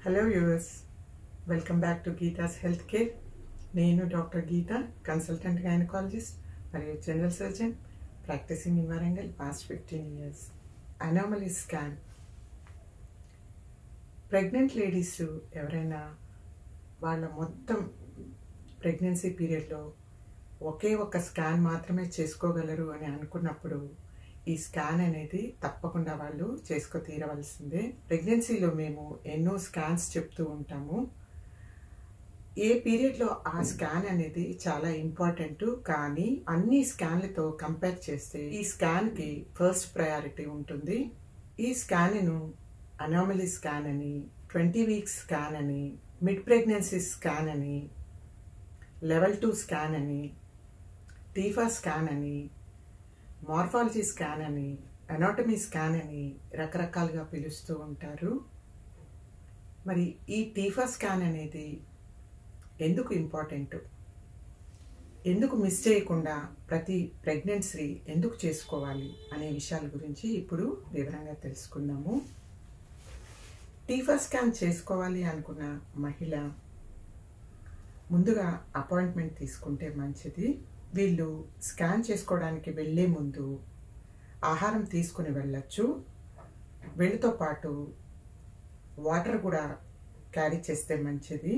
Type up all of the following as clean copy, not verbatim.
Hello viewers, welcome back to Geetha's health care. నేను doctor Geetha, consultant gynaecologist మరియు general surgeon, practising in Warangal past 15 years. Anomaly scan. Pregnant ladies ఎవరైనా వాళ్ళ మొత్తం pregnancy పీరియడ్లో ఒకే ఒక స్కాన్ మాత్రమే చేసుకోగలరు అని అనుకున్నప్పుడు ఈ స్కాన్ అనేది తప్పకుండా వాళ్ళు చేసుకో తీరవలసిందే. ప్రెగ్నెన్సీలో మేము ఎన్నో స్కాన్స్ చెప్తూ ఉంటాము. ఏ పీరియడ్లో ఆ స్కాన్ అనేది చాలా ఇంపార్టెంట్, కానీ అన్ని స్కాన్లతో కంపేర్ చేస్తే ఈ స్కాన్కి ఫస్ట్ ప్రయారిటీ ఉంటుంది. ఈ స్కాన్ను అనామలీ స్కాన్ అని, 20 weeks స్కాన్ అని, మిడ్ ప్రెగ్నెన్సీ స్కాన్ అని, లెవెల్ 2 స్కాన్ అని, టీఫా స్కాన్ అని, మార్ఫాలజీ స్కాన్ అని, అనాటమీ స్కాన్ అని రకరకాలుగా పిలుస్తూ ఉంటారు. మరి ఈ టీఫా స్కాన్ అనేది ఎందుకు ఇంపార్టెంట్, ఎందుకు మిస్ చేయకుండా ప్రతి ప్రెగ్నెన్సీ ఎందుకు చేసుకోవాలి అనే విషయాల గురించి ఇప్పుడు వివరంగా తెలుసుకుందాము. టీఫా స్కాన్ చేసుకోవాలి అనుకున్న మహిళ ముందుగా అపాయింట్మెంట్ తీసుకుంటే మంచిది. వీళ్ళు స్కాన్ చేసుకోవడానికి వెళ్ళే ముందు ఆహారం తీసుకుని వెళ్ళచ్చు. వీళ్ళతో పాటు వాటర్ కూడా క్యారీ చేస్తే మంచిది.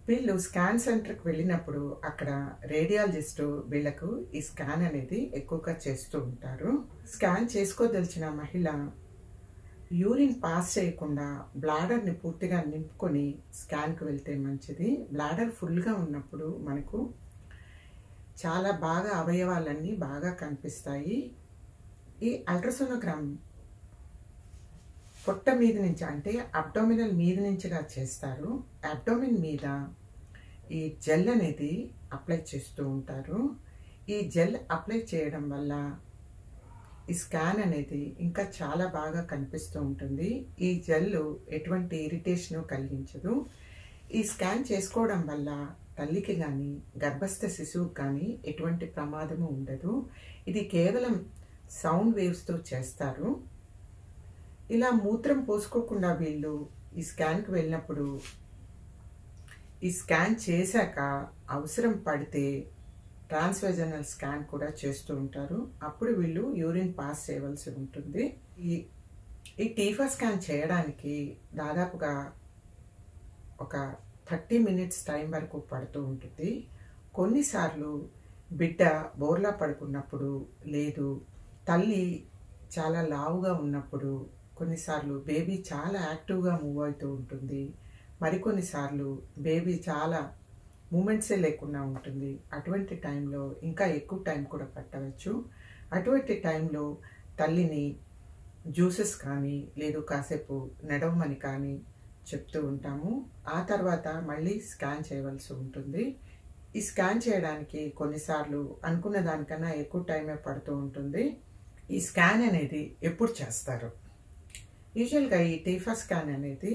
వీళ్ళు స్కాన్ సెంటర్కి వెళ్ళినప్పుడు అక్కడ రేడియాలజిస్టు వీళ్ళకు ఈ స్కాన్ అనేది ఎక్కువగా చేస్తూ ఉంటారు. స్కాన్ చేసుకోదలిచిన మహిళ యూరిన్ పాస్ చేయకుండా బ్లాడర్ని పూర్తిగా నింపుకొని స్కాన్కి వెళ్తే మంచిది. బ్లాడర్ ఫుల్గా ఉన్నప్పుడు మనకు చాలా బాగా అవయవాలన్నీ బాగా కనిపిస్తాయి. ఈ అల్ట్రాసోనోగ్రామ్ పొట్ట మీద నుంచి, అంటే అబ్డోమినల్ మీద నుంచిగా చేస్తారు. అబ్డోమిన్ మీద ఈ జెల్ అనేది అప్లై చేస్తూ ఉంటారు. ఈ జెల్ అప్లై చేయడం వల్ల ఈ స్కాన్ అనేది ఇంకా చాలా బాగా కనిపిస్తూ ఉంటుంది. ఈ జెల్ ఎటువంటి ఇరిటేషన్ కలిగించదు. ఈ స్కాన్ చేసుకోవడం వల్ల తల్లికి కానీ గర్భస్థ శిశువుకి కానీ ఎటువంటి ప్రమాదము ఉండదు. ఇది కేవలం సౌండ్ వేవ్స్తో చేస్తారు. ఇలా మూత్రం పోసుకోకుండా వీళ్ళు ఈ స్కాన్కి వెళ్ళినప్పుడు ఈ స్కాన్ చేశాక అవసరం పడితే ట్రాన్స్వెజనల్ స్కాన్ కూడా చేస్తూ ఉంటారు. అప్పుడు వీళ్ళు యూరిన్ పాస్ చేయవలసి ఉంటుంది. ఈ టీఫా స్కాన్ చేయడానికి దాదాపుగా ఒక 30 minutes టైం వరకు పడుతూ ఉంటుంది. కొన్నిసార్లు బిడ్డ బోర్లా పడుకున్నప్పుడు, లేదు తల్లి చాలా లావుగా ఉన్నప్పుడు, కొన్నిసార్లు బేబీ చాలా యాక్టివ్గా మూవ్ అవుతూ ఉంటుంది, మరికొన్నిసార్లు బేబీ చాలా మూమెంట్సే లేకుండా ఉంటుంది. అటువంటి టైంలో ఇంకా ఎక్కువ టైం కూడా పట్టవచ్చు. అటువంటి టైంలో తల్లిని జ్యూసెస్ కానీ లేదు కాసేపు నడవమని కానీ చెప్తూ ఉంటాము. ఆ తర్వాత మళ్ళీ స్కాన్ చేయవలసి ఉంటుంది. ఈ స్కాన్ చేయడానికి కొన్నిసార్లు అనుకున్న దానికన్నా ఎక్కువ టైమే పడుతూ ఉంటుంది. ఈ స్కాన్ అనేది ఎప్పుడు చేస్తారు? యూజువల్గా ఈ టీఫా స్కాన్ అనేది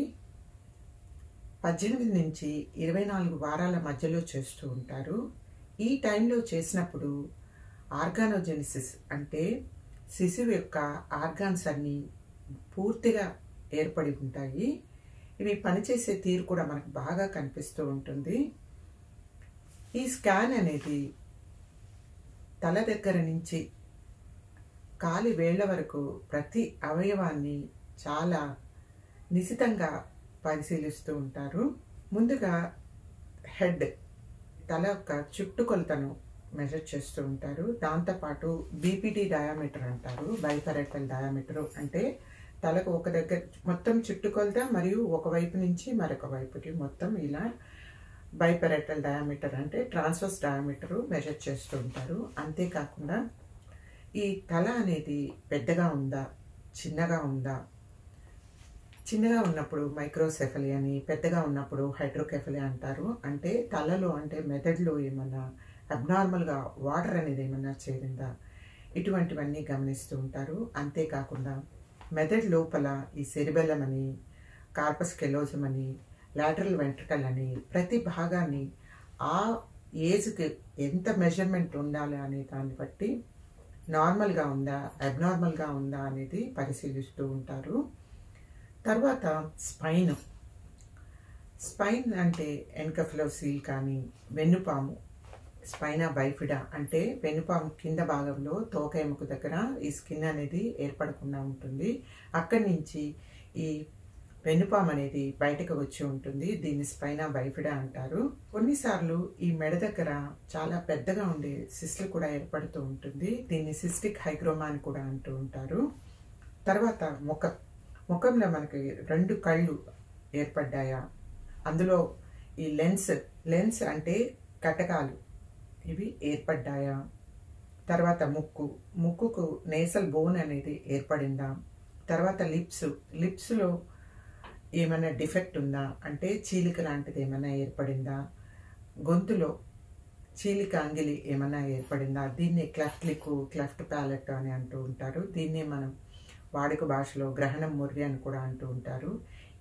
18 నుంచి 24 వారాల మధ్యలో చేస్తూ ఉంటారు. ఈ టైంలో చేసినప్పుడు ఆర్గానోజెనిసిస్, అంటే శిశువు యొక్క ఆర్గాన్స్ అన్నీ పూర్తిగా ఏర్పడి ఉంటాయి. ఇవి పనిచేసే తీరు కూడా మనకు బాగా కనిపిస్తూ ఉంటుంది. ఈ స్కాన్ అనేది తల దగ్గర నుంచి కాలి వేళ్ల వరకు ప్రతి అవయవాన్ని చాలా నిశితంగా పరిశీలిస్తూ ఉంటారు. ముందుగా హెడ్, తల యొక్క చుట్టుకొలతను మెజర్ చేస్తూ ఉంటారు. దాంతోపాటు బీపీటీ డయామీటర్ అంటారు, బైపరెటల్ డయామీటర్. అంటే తలకు ఒక దగ్గర మొత్తం చుట్టుకొలత మరియు ఒకవైపు నుంచి మరొక వైపుకి మొత్తం ఇలా బైపరెటల్ డయామీటర్, అంటే ట్రాన్స్వర్స్ డయామీటర్ మెజర్ చేస్తూ ఉంటారు. అంతేకాకుండా ఈ తల అనేది పెద్దగా ఉందా, చిన్నగా ఉందా, చిన్నగా ఉన్నప్పుడు మైక్రోసెఫలీ అని, పెద్దగా ఉన్నప్పుడు హైడ్రోకెఫలీ అంటారు. అంటే తలలో, అంటే మెదడులో ఏమన్నా అబ్నార్మల్గా వాటర్ అనేది ఏమన్నా చేరిందా, ఇటువంటివన్నీ గమనిస్తూ ఉంటారు. అంతేకాకుండా మెదడు లోపల ఈ సెరిబెల్లం అని, కార్పస్ కెలోజం అని, లాటరల్ వెంట్రికల్ అని ప్రతి భాగాన్ని ఆ ఏజ్కి ఎంత మెజర్మెంట్ ఉండాలి అనే దాన్ని బట్టి నార్మల్గా ఉందా, అబ్నార్మల్గా ఉందా అనేది పరిశీలిస్తూ ఉంటారు. తర్వాత స్పైన్. స్పైన్ అంటే ఎన్కెఫలోసీల్ కానీ వెన్నుపాము, స్పైనా బైఫిడా అంటే వెన్నుపాము కింద భాగంలో తోక ఎముక దగ్గర ఈ స్కిన్ అనేది ఏర్పడకుండా ఉంటుంది. అక్కడి నుంచి ఈ వెన్నుపాము అనేది బయటకు వచ్చి ఉంటుంది. దీన్ని స్పైనా బైఫిడా అంటారు. కొన్నిసార్లు ఈ మెడ దగ్గర చాలా పెద్దగా ఉండే సిస్ట్లు కూడా ఏర్పడుతూ ఉంటుంది. దీన్ని సిస్టిక్ హైగ్రోమా అని కూడా అంటూ ఉంటారు. తర్వాత ముఖంలో మనకి 2 కళ్ళు ఏర్పడ్డాయా, అందులో ఈ లెన్స్ అంటే కటకాలు ఇవి ఏర్పడ్డాయా. తర్వాత ముక్కుకు నేసల్ బోన్ అనేది ఏర్పడిందా. తర్వాత లిప్స్లో ఏమైనా డిఫెక్ట్ ఉందా అంటే చీలిక లాంటిది ఏమైనా ఏర్పడిందా. గొంతులో చీలిక అంగిలి ఏమైనా ఏర్పడిందా. దీన్ని క్లెఫ్ట్ లిప్, క్లెఫ్ట్ ప్యాలెట్ అని అంటూ ఉంటారు. దీన్ని మనం వాడుక భాషలో గ్రహణం ముర్రి అని కూడా అంటూ ఉంటారు.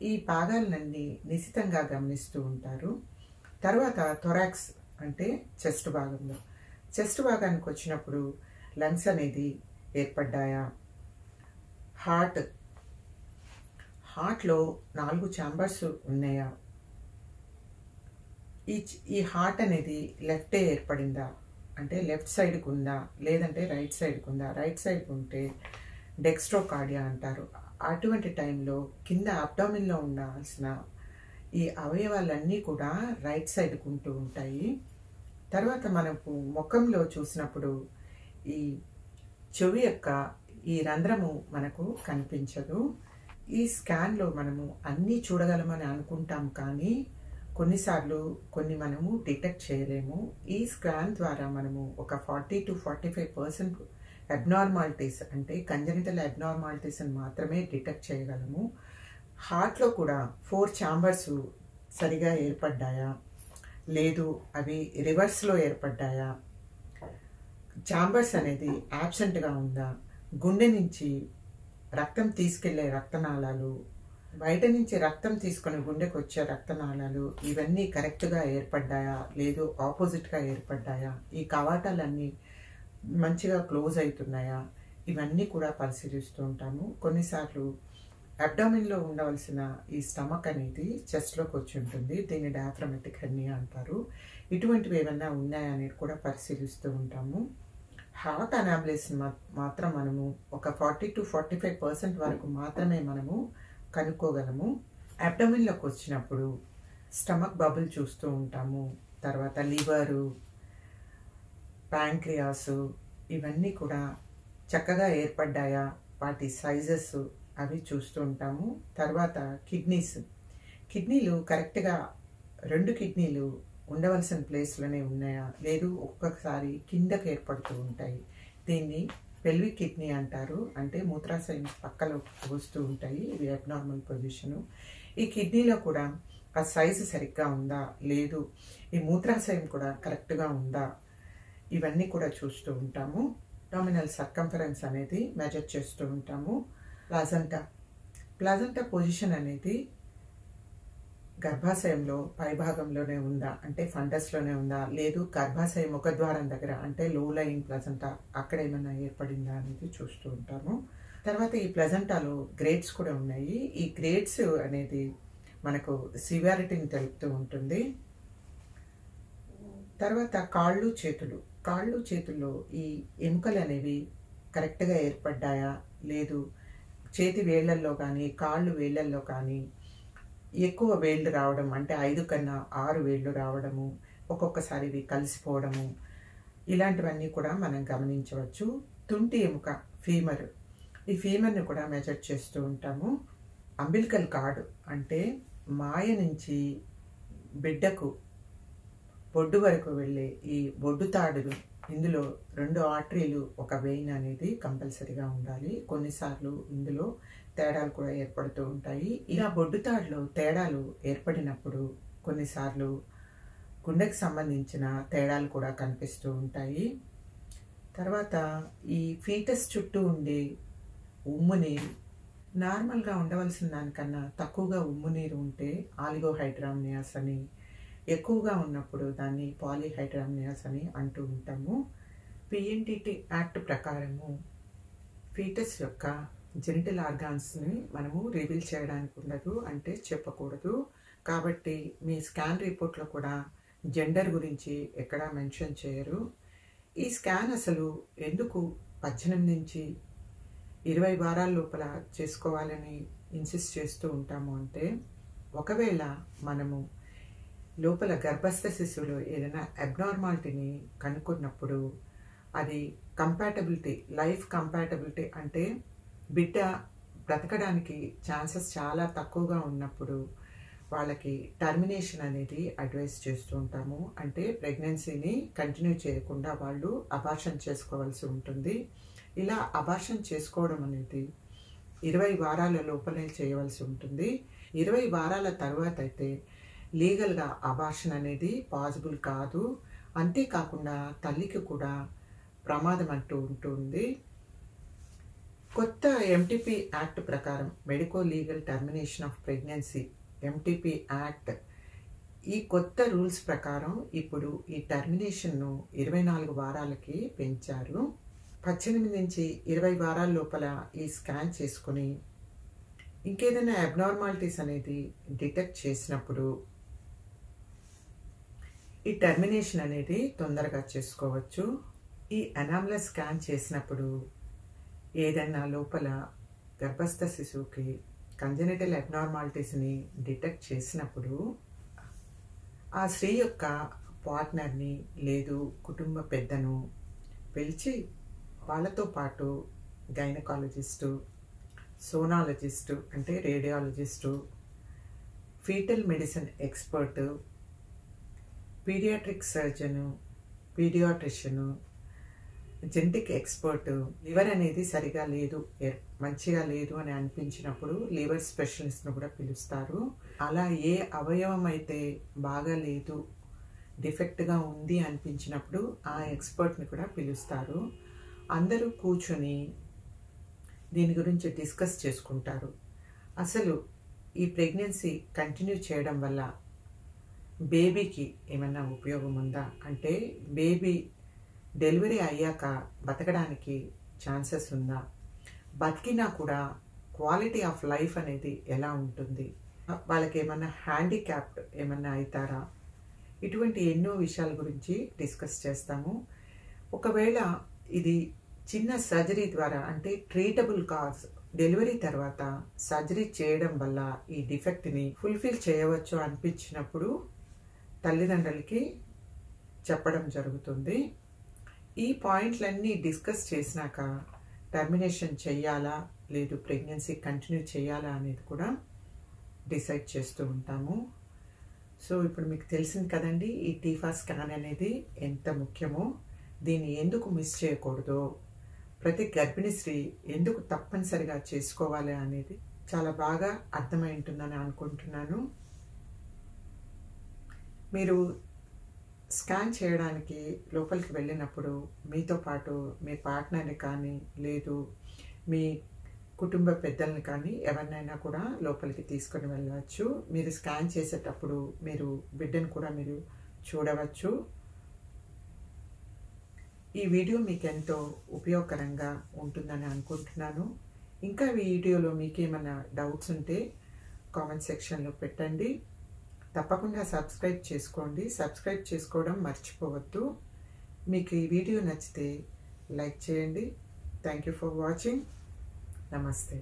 ఈ భాగాలన్నీ నిశితంగా గమనిస్తూ ఉంటారు. తర్వాత థొరాక్స్ అంటే చెస్ట్ భాగంలో, చెస్ట్ భాగానికి వచ్చినప్పుడు లంగ్స్ అనేది ఏర్పడ్డాయా. హార్ట్లో 4 ఛాంబర్స్ ఉన్నాయా. ఈ హార్ట్ అనేది లెఫ్టే ఏర్పడిందా అంటే లెఫ్ట్ సైడ్కి ఉందా, లేదంటే రైట్ సైడ్కి ఉందా. రైట్ సైడ్కి ఉంటే డెక్స్ట్రోకార్డియా అంటారు. అటువంటి టైంలో కింద అబ్డామిన్లో ఉండాల్సిన ఈ అవయవాలన్నీ కూడా రైట్ సైడ్కి ఉంటూ ఉంటాయి. తర్వాత మనకు ముఖంలో చూసినప్పుడు ఈ చెవి యొక్క ఈ రంధ్రము మనకు కనిపించదు. ఈ స్కాన్లో మనము అన్నీ చూడగలమని అనుకుంటాం, కానీ కొన్నిసార్లు కొన్ని మనము డిటెక్ట్ చేయలేము. ఈ స్కాన్ ద్వారా మనము ఒక 40 to 45% అబ్నార్మాలిటీస్ అంటే కంజనిటల్ అబ్నార్మాలిటీస్ అని మాత్రమే డిటెక్ట్ చేయగలము. హార్ట్లో కూడా 4 ఛాంబర్స్ సరిగా ఏర్పడ్డాయా, లేదు అవి రివర్స్లో ఏర్పడ్డాయా. ఛాంబర్స్ అనేది యాబ్సెంట్గా ఉందా. గుండె నుంచి రక్తం తీసుకెళ్లే రక్తనాళాలు, బయట నుంచి రక్తం తీసుకుని గుండెకు వచ్చే రక్తనాళాలు ఇవన్నీ కరెక్ట్గా ఏర్పడ్డాయా, లేదు ఆపోజిట్గా ఏర్పడ్డాయా. ఈ కవాటాలన్నీ మంచిగా క్లోజ్ అవుతున్నాయా, ఇవన్నీ కూడా పరిశీలిస్తూ ఉంటాము. కొన్నిసార్లు అబ్డామిన్లో ఉండవలసిన ఈ స్టమక్ అనేది చెస్ట్లోకి వచ్చి ఉంటుంది. దీన్ని డయాఫ్రమాటిక్ హెర్నియా అంటారు. ఇటువంటివి ఏమైనా ఉన్నాయా అనేది కూడా పరిశీలిస్తూ ఉంటాము. హార్ట్ అనాబిలిస్ మాత్రం మనము ఒక 40 to 45% వరకు మాత్రమే మనము కనుక్కోగలము. అబ్డామిన్లోకి వచ్చినప్పుడు స్టమక్ బబుల్ చూస్తూ ఉంటాము. తర్వాత లివరు, ప్యాంక్రియాసు ఇవన్నీ కూడా చక్కగా ఏర్పడ్డాయా, వాటి సైజెస్ అవి చూస్తూ ఉంటాము. తర్వాత కిడ్నీలు కరెక్ట్గా 2 కిడ్నీలు ఉండవలసిన ప్లేస్లోనే ఉన్నాయా, లేదు ఒక్కొక్కసారి కిందకి ఏర్పడుతూ ఉంటాయి. దీన్ని పెల్విక్ కిడ్నీ అంటారు. అంటే మూత్రాశయం పక్కలో వస్తూ ఉంటాయి. ఇవి అబ్నార్మల్ పొజిషను. ఈ కిడ్నీలో కూడా ఆ సైజు సరిగ్గా ఉందా, లేదు ఈ మూత్రాశయం కూడా కరెక్ట్గా ఉందా, ఇవన్నీ కూడా చూస్తూ ఉంటాము. అబ్డామినల్ సర్కంఫరెన్స్ అనేది మెజర్ చేస్తూ ఉంటాము. ప్లాజెంటా పొజిషన్ అనేది గర్భాశయంలో పైభాగంలోనే ఉందా అంటే ఫండస్లోనే ఉందా, లేదు గర్భాశయం ముఖద్వారం దగ్గర అంటే లో లయింగ్ ప్లజెంటా అక్కడ ఏమైనా ఏర్పడిందా అనేది చూస్తూ ఉంటాము. తర్వాత ఈ ప్లజెంటాలో గ్రేడ్స్ కూడా ఉన్నాయి. ఈ గ్రేడ్స్ అనేది మనకు సివియారిటీని తెలుపుతూ ఉంటుంది. తర్వాత కాళ్ళు చేతుల్లో ఈ ఎముకలు అనేవి కరెక్ట్గా ఏర్పడ్డాయా, లేదు చేతి వేళ్లల్లో కానీ కాళ్ళు వేళ్లల్లో కానీ ఎక్కువ వేళ్ళు రావడం అంటే 5 కన్నా 6 వేళ్ళు రావడము, ఒక్కొక్కసారి ఇవి కలిసిపోవడము, ఇలాంటివన్నీ కూడా మనం గమనించవచ్చు. తుంటి ఎముక ఈ ఫీమర్ని కూడా మెజర్ చేస్తూ ఉంటాము. అంబిలికల్ కార్డ్ అంటే మాయ నుంచి బిడ్డకు బొడ్డు వరకు వెళ్ళే ఈ బొడ్డు తాడులు, ఇందులో 2 ఆర్టరీలు, ఒక వెయిన్ అనేది కంపల్సరీగా ఉండాలి. కొన్నిసార్లు ఇందులో తేడాలు కూడా ఏర్పడుతూ ఉంటాయి. ఇలా బొడ్డు తాడులో తేడాలు ఏర్పడినప్పుడు కొన్నిసార్లు గుండెకు సంబంధించిన తేడాలు కూడా కనిపిస్తూ ఉంటాయి. తర్వాత ఈ ఫీటస్ చుట్టూ ఉండే ఉమ్ము నీరు నార్మల్గా ఉండవలసిన దానికన్నా తక్కువగా ఉమ్ము నీరు ఉంటే ఆలిగోహైడ్రామ్నియాస్ అని, ఎక్కువగా ఉన్నప్పుడు దాన్ని పాలీహైడ్రామ్నియాస్ అని అంటూ ఉంటాము. పిఎన్టిటి యాక్ట్ ప్రకారము ఫీటస్ యొక్క జెనిటల్ ఆర్గాన్స్ని మనము రివీల్ చేయడానికి ఉండదు, అంటే చెప్పకూడదు. కాబట్టి మీ స్కాన్ రిపోర్ట్లో కూడా జెండర్ గురించి ఎక్కడా మెన్షన్ చేయరు. ఈ స్కాన్ అసలు ఎందుకు 18 నుంచి 20 వారాల లోపల చేసుకోవాలని ఇన్సిస్ట్ చేస్తూ ఉంటాము అంటే, ఒకవేళ మనము లోపల గర్భస్థ శిశువులో ఏదైనా అబ్నార్మాలిటీని కనుక్కున్నప్పుడు అది కంపాటబిలిటీ, లైఫ్ కంపాటబిలిటీ అంటే బిడ్డ బ్రతకడానికి ఛాన్సెస్ చాలా తక్కువగా ఉన్నప్పుడు వాళ్ళకి టర్మినేషన్ అనేది అడ్వైస్ చేస్తూ ఉంటాము. అంటే ప్రెగ్నెన్సీని కంటిన్యూ చేయకుండా వాళ్ళు అబార్షన్ చేసుకోవాల్సి ఉంటుంది. ఇలా అబార్షన్ చేసుకోవడం అనేది 20 వారాల లోపలే చేయవలసి ఉంటుంది. 20 వారాల తర్వాత అయితే లీగల్గా అబార్షన్ అనేది పాసిబుల్ కాదు. అంతేకాకుండా తల్లికి కూడా ప్రమాదం అంటూ ఉంటుంది. కొత్త ఎంటీపీ యాక్ట్ ప్రకారం, medico legal termination of pregnancy MTP act, ఈ కొత్త రూల్స్ ప్రకారం ఇప్పుడు ఈ టర్మినేషన్ను 24 వారాలకి పెంచారు. 18 నుంచి 20 వారాల లోపల ఈ స్కాన్ చేసుకుని ఇంకేదైనా అబ్నార్మాలిటీస్ అనేది డిటెక్ట్ చేసినప్పుడు ఈ టర్మినేషన్ అనేది తొందరగా చేసుకోవచ్చు. ఈ అనామలస్ స్కాన్ చేసినప్పుడు ఏదైనా లోపల గర్భస్థ శిశువుకి కంజెనిటల్ అబ్నార్మాలిటీస్ని డిటెక్ట్ చేసినప్పుడు ఆ స్త్రీ యొక్క పార్ట్నర్ని లేదు కుటుంబ పెద్దను పిలిచి వాళ్ళతో పాటు గైనకాలజిస్టు, సోనాలజిస్టు అంటే radiologist, fetal medicine expert, paediatric surgeon, paediatrician, genetic expert, liver అనేది సరిగా లేదు, మంచిగా లేదు అని అనిపించినప్పుడు లివర్ స్పెషలిస్ట్ను కూడా పిలుస్తారు. అలా ఏ అవయవం అయితే బాగా లేదు, డిఫెక్ట్గా ఉంది అనిపించినప్పుడు ఆ ఎక్స్పర్ట్ని కూడా పిలుస్తారు. అందరూ కూర్చొని దీని గురించి డిస్కస్ చేసుకుంటారు. అసలు ఈ ప్రెగ్నెన్సీ కంటిన్యూ చేయడం వల్ల బేబీకి ఏమైనా ఉపయోగం ఉందా, అంటే బేబీ డెలివరీ అయ్యాక బతకడానికి ఛాన్సెస్ ఉందా, బతికినా కూడా క్వాలిటీ ఆఫ్ లైఫ్ అనేది ఎలా ఉంటుంది, వాళ్ళకి ఏమన్నా హ్యాండిక్యాప్డ్ ఏమన్నా అవుతారా, ఇటువంటి ఎన్నో విషయాల గురించి డిస్కస్ చేస్తాము. ఒకవేళ ఇది చిన్న సర్జరీ ద్వారా అంటే ట్రీటబుల్ కాజ్, డెలివరీ తర్వాత సర్జరీ చేయడం వల్ల ఈ డిఫెక్ట్ని ఫుల్ఫిల్ చేయవచ్చు అనిపించినప్పుడు తల్లిదండ్రులకి చెప్పడం జరుగుతుంది. ఈ పాయింట్లన్నీ డిస్కస్ చేసినాక టర్మినేషన్ చేయాలా లేదు ప్రెగ్నెన్సీ కంటిన్యూ చేయాలా అనేది కూడా డిసైడ్ చేస్తూ ఉంటాము. సో ఇప్పుడు మీకు తెలిసింది కదండి ఈ టీఫా స్కాన్ అనేది ఎంత ముఖ్యమో, దీన్ని ఎందుకు మిస్ చేయకూడదో, ప్రతి గర్భిణీ స్త్రీ ఎందుకు తప్పనిసరిగా చేసుకోవాలి అనేది చాలా బాగా అర్థమై ఉంటుందని అనుకుంటున్నాను. మీరు స్కాన్ చేయడానికి లోపలికి వెళ్ళినప్పుడు మీతో పాటు మీ పార్ట్నర్ని కానీ లేదు మీ కుటుంబ పెద్దల్ని కానీ ఎవరినైనా కూడా లోపలికి తీసుకొని వెళ్ళవచ్చు. మీరు స్కాన్ చేసేటప్పుడు మీరు బిడ్డను కూడా మీరు చూడవచ్చు. ఈ వీడియో మీకు ఎంతో ఉపయోగకరంగా ఉంటుందని అనుకుంటున్నాను. ఇంకా ఈ వీడియోలో మీకు ఏమైనా డౌట్స్ ఉంటే కామెంట్ సెక్షన్లో పెట్టండి. తప్పకుండా సబ్స్క్రైబ్ చేసుకోండి. సబ్స్క్రైబ్ చేసుకోవడం మర్చిపోవద్దు. మీకు ఈ వీడియో నచ్చితే లైక్ చేయండి. Thank you for watching. నమస్తే.